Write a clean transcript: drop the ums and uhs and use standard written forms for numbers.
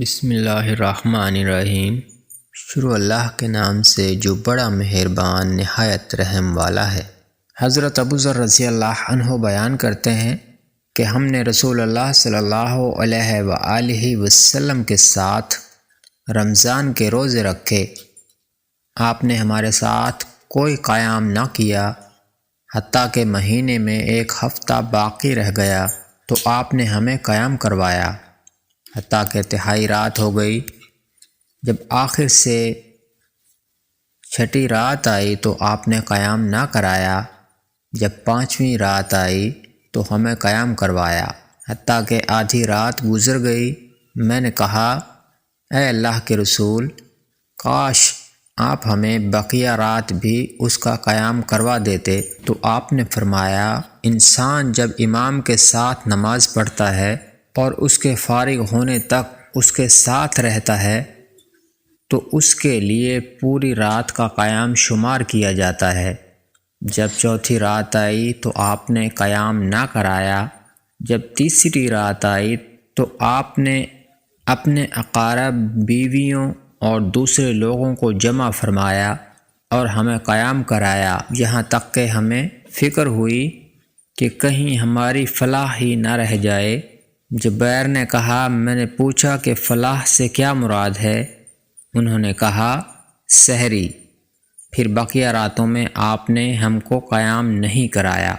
بسم اللہ الرحمن الرحیم۔ شروع اللہ کے نام سے جو بڑا مہربان نہایت رحم والا ہے۔ حضرت ابو ذر رضی اللہ عنہ بیان کرتے ہیں کہ ہم نے رسول اللہ صلی اللہ علیہ وآلہ وسلم کے ساتھ رمضان کے روزے رکھے۔ آپ نے ہمارے ساتھ کوئی قیام نہ کیا حتیٰ کہ مہینے میں ایک ہفتہ باقی رہ گیا تو آپ نے ہمیں قیام کروایا حتیٰ کہ تہائی رات ہو گئی۔ جب آخر سے چھٹی رات آئی تو آپ نے قیام نہ کرایا۔ جب پانچویں رات آئی تو ہمیں قیام کروایا حتیٰ کہ آدھی رات گزر گئی۔ میں نے کہا، اے اللہ کے رسول، کاش آپ ہمیں بقیہ رات بھی اس کا قیام کروا دیتے۔ تو آپ نے فرمایا، انسان جب امام کے ساتھ نماز پڑھتا ہے اور اس کے فارغ ہونے تک اس کے ساتھ رہتا ہے تو اس کے لیے پوری رات کا قیام شمار کیا جاتا ہے۔ جب چوتھی رات آئی تو آپ نے قیام نہ کرایا۔ جب تیسری رات آئی تو آپ نے اپنے اقارب، بیویوں اور دوسرے لوگوں کو جمع فرمایا اور ہمیں قیام کرایا، یہاں تک کہ ہمیں فکر ہوئی کہ کہیں ہماری فلاح ہی نہ رہ جائے۔ جبیر نے کہا، میں نے پوچھا کہ فلاح سے کیا مراد ہے؟ انہوں نے کہا، سحری۔ پھر بقیہ راتوں میں آپ نے ہم کو قیام نہیں کرایا۔